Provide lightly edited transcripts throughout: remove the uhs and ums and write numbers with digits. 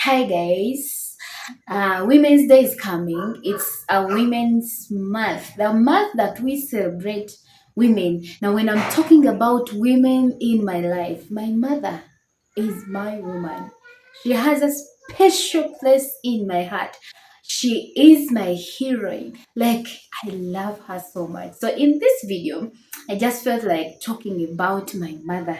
Hi guys, Women's Day is coming. It's a Women's Month, the month that we celebrate women. Now, when I'm talking about women in my life, my mother is my woman. She has a special place in my heart. She is my heroine. Like, I love her so much. So, in this video, I just felt like talking about my mother.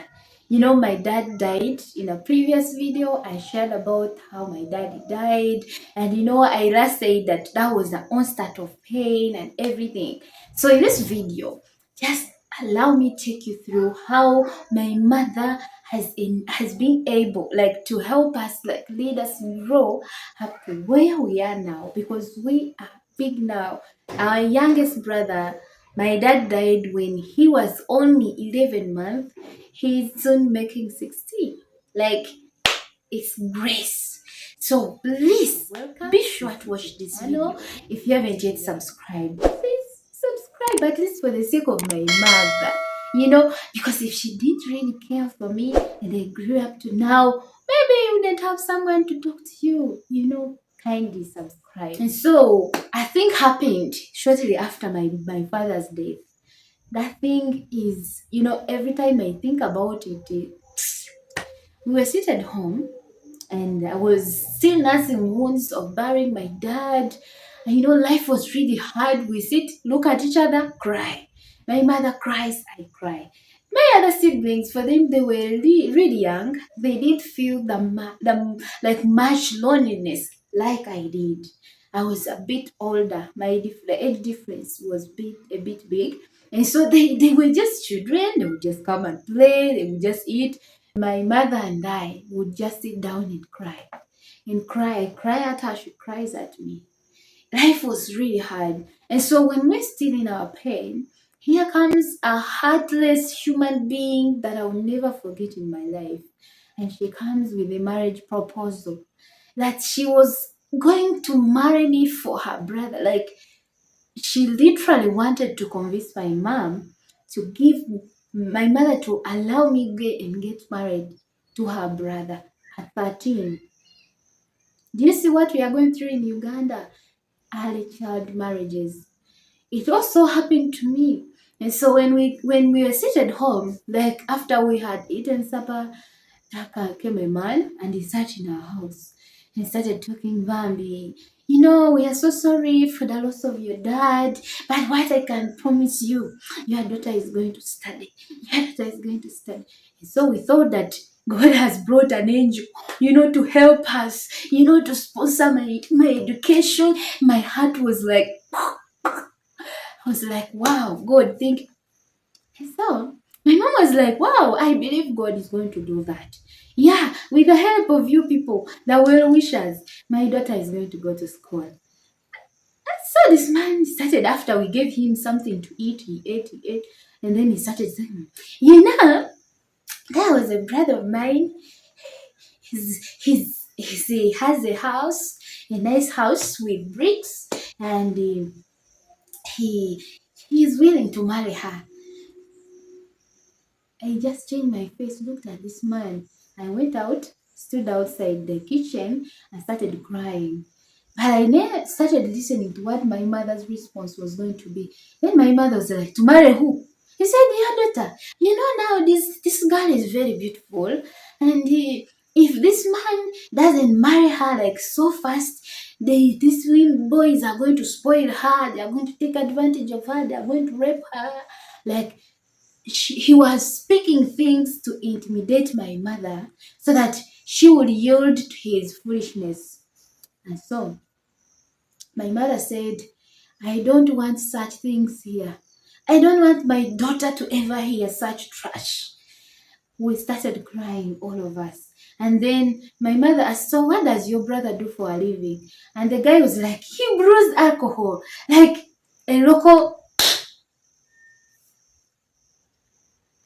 My dad died. In a previous video, I shared about how my daddy died. And I last said that that was the onset of pain and everything. So in this video, just allow me take you through how my mother has been able to help us, lead us grow up to where we are now, because we are big now. Our youngest brother, my dad died when he was only 11 months. He's soon making 16. Like, it's grace. So please be sure to watch this video. If you haven't yet subscribed, please subscribe, at least for the sake of my mother. Because if she didn't really care for me and I grew up to now, maybe you wouldn't have someone to talk to you. Kindly subscribe. And so I think happened shortly after my father's death. That thing is, every time I think about it, we were seated home and I was still nursing wounds of burying my dad. And life was really hard. We sit, look at each other, cry. My mother cries, I cry. My other siblings, for them, they were really, really young. They didn't feel much loneliness like I did. I was a bit older. The age difference was a bit big. And so they were just children. They would just come and play. They would just eat. My mother and I would just sit down and cry. And cry. I cry at her, she cries at me. Life was really hard. And so when we're still in our pain, here comes a heartless human being that I'll never forget in my life. And she comes with a marriage proposal that she was going to marry me for her brother. Like, she literally wanted to convince my mom to give my mother to allow me get married to her brother at 13. Do you see what we are going through in Uganda? Early child marriages. It also happened to me. And so when we were seated home, like after we had eaten supper, came a man and he sat in our house and started talking Bambi. We are so sorry for the loss of your dad, but what I can promise you, your daughter is going to study. Your daughter is going to study. And so we thought that God has brought an angel, to help us, to sponsor my education. My heart was like, I was like, wow, God, thank you. And so my mom was like, wow, I believe God is going to do that. Yeah, with the help of you people, the well wishers, my daughter is going to go to school. And so this man started, after we gave him something to eat, he ate, and then he started saying, there was a brother of mine. He has a house, a nice house with bricks, and he is willing to marry her. I just changed my face, looked at this man. I went out, stood outside the kitchen, and started crying. But I never started listening to what my mother's response was going to be. Then my mother was like, to marry who? He said, your daughter. Now this girl is very beautiful. And if this man doesn't marry her like so fast, these boys are going to spoil her. They are going to take advantage of her. They are going to rape her. Like, he was speaking things to intimidate my mother so that she would yield to his foolishness. And so my mother said, I don't want such things here. I don't want my daughter to ever hear such trash. We started crying, all of us. And then my mother asked, so what does your brother do for a living? And the guy was like, he brews alcohol, like a local.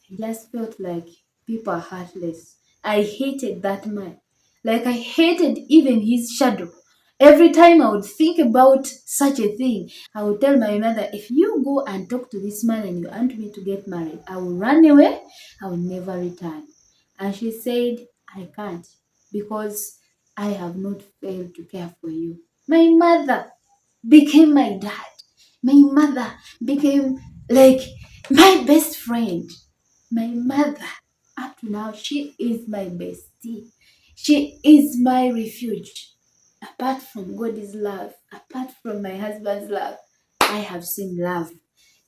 I just felt like people are heartless. I hated that man. Like, I hated even his shadow. Every time I would think about such a thing, I would tell my mother, if you go and talk to this man and you want me to get married, I will run away. I will never return. And she said, I can't, because I have not failed to care for you. My mother became my dad. My mother became like my best friend. My mother, up to now, she is my bestie. She is my refuge. Apart from God's love, apart from my husband's love, I have seen love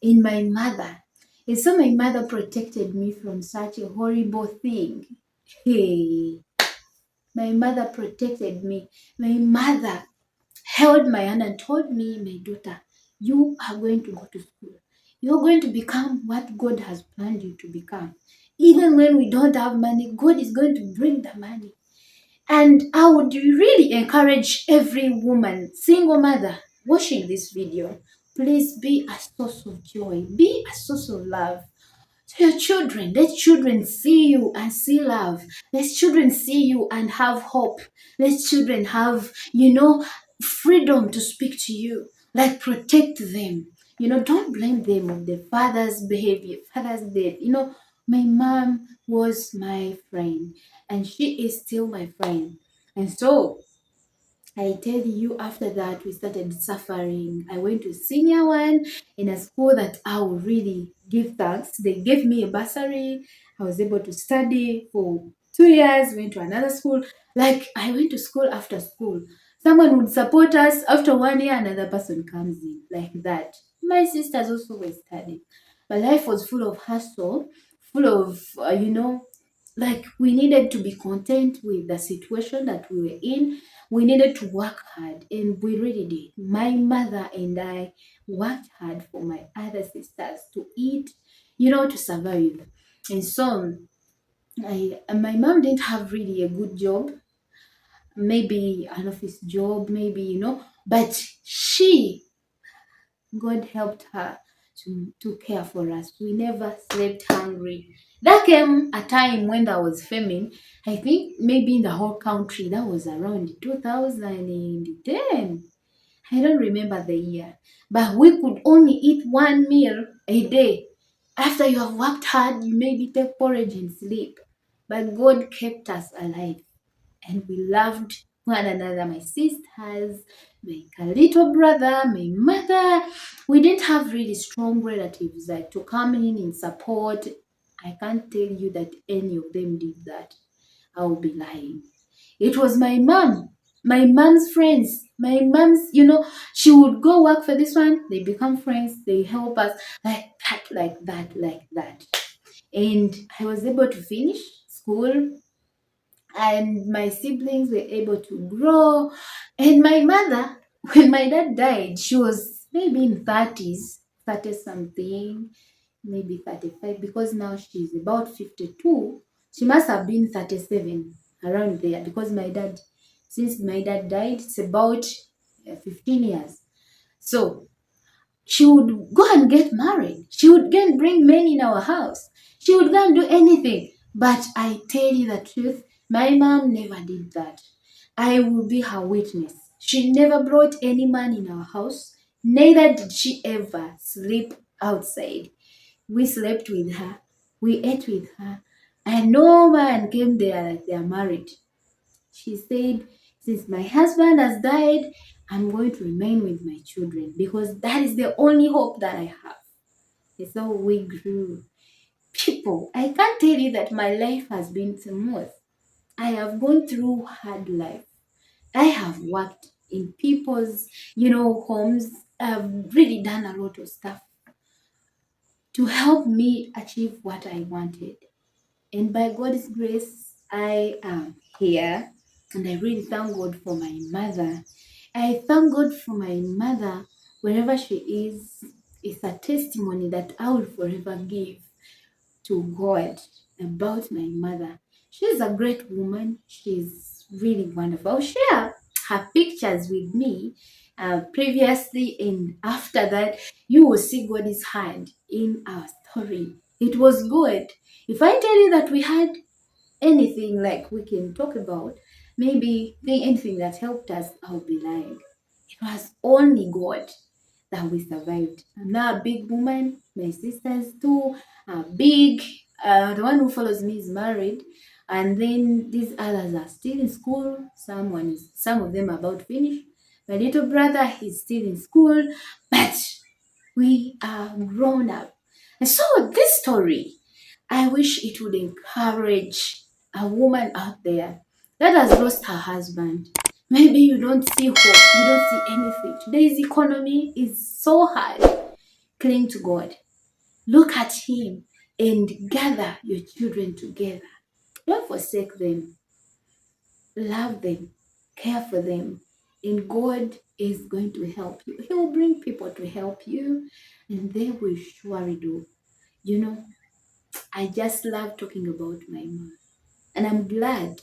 in my mother. And so my mother protected me from such a horrible thing. Hey, my mother protected me. My mother held my hand and told me, my daughter, you are going to go to school. You're going to become what God has planned you to become. Even when we don't have money, God is going to bring the money. And I would really encourage every woman, single mother, watching this video, please be a source of joy, be a source of love to your children. Let children see you and see love. Let children see you and have hope. Let children have, freedom to speak to you. Like protect them. Don't blame them of the father's behavior, father's death. My mom was my friend and she is still my friend. And so I tell you, after that, we started suffering. I went to senior one in a school that I would really give thanks. They gave me a bursary. I was able to study for 2 years, went to another school. Like, I went to school after school. Someone would support us. After 1 year, another person comes in, like that. My sisters also were studying. My life was full of hustle, full of, like we needed to be content with the situation that we were in. We needed to work hard, and we really did. My mother and I worked hard for my other sisters to eat, to survive. And so my mom didn't have really a good job, maybe an office job, maybe, but God helped her to care for us. We never slept hungry. There came a time when there was famine. I think maybe in the whole country, that was around 2010. I don't remember the year. But we could only eat one meal a day. After you have worked hard, you maybe take porridge and sleep. But God kept us alive and we loved one another, my sisters, my little brother, my mother. We didn't have really strong relatives like to come in and support. I can't tell you that any of them did that. I will be lying. It was my mom, my mom's friends, my mom's, she would go work for this one, they become friends, they help us like that, like that, like that. And I was able to finish school and my siblings were able to grow. And my mother, when my dad died, she was maybe in 30s, 30 something, maybe 35, because now she's about 52. She must have been 37, around there, because since my dad died, it's about 15 years. So she would go and get married. She would go and bring men in our house. She would go and do anything. But I tell you the truth, my mom never did that. I will be her witness. She never brought any man in our house. Neither did she ever sleep outside. We slept with her. We ate with her. And no man came there like they are married. She said, since my husband has died, I'm going to remain with my children because that is the only hope that I have. And so we grew. People, I can't tell you that my life has been smooth. I have gone through hard life. I have worked in people's, homes. I've really done a lot of stuff to help me achieve what I wanted. And by God's grace, I am here. And I really thank God for my mother. I thank God for my mother wherever she is. It's a testimony that I will forever give to God about my mother. She's a great woman. She's really wonderful. I'll share her pictures with me previously, and after that, you will see God's hand in our story. It was good. If I tell you that we had anything like we can talk about, maybe anything that helped us, I'll be lying. It was only God that we survived. I'm now a big woman. My sisters too are big. The one who follows me is married. And then these others are still in school. Some of them are about to finish. My little brother is still in school, but we are grown up. And so this story, I wish it would encourage a woman out there that has lost her husband. Maybe you don't see hope, you don't see anything. Today's economy is so hard. Cling to God. Look at Him and gather your children together. Don't forsake them. Love them. Care for them. And God is going to help you. He will bring people to help you, and they will surely do. You know, I just love talking about my mom. And I'm glad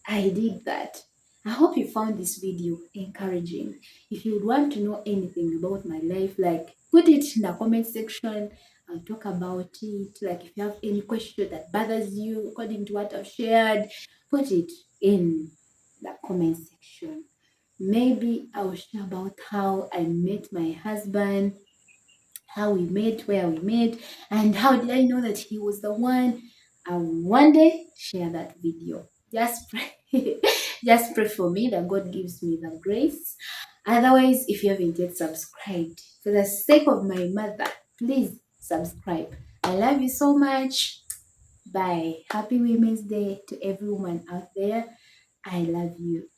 I did that. I hope you found this video encouraging. If you would want to know anything about my life, like put it in the comment section. I'll talk about it. Like if you have any question that bothers you according to what I've shared, put it in the comment section. Maybe I'll share about how I met my husband, how we met, where we met, and how did I know that he was the one. I will one day share that video. Just pray, just pray for me that God gives me the grace. Otherwise, if you haven't yet subscribed, for the sake of my mother, please subscribe. I love you so much. Bye. Happy Women's Day to every woman out there. I love you.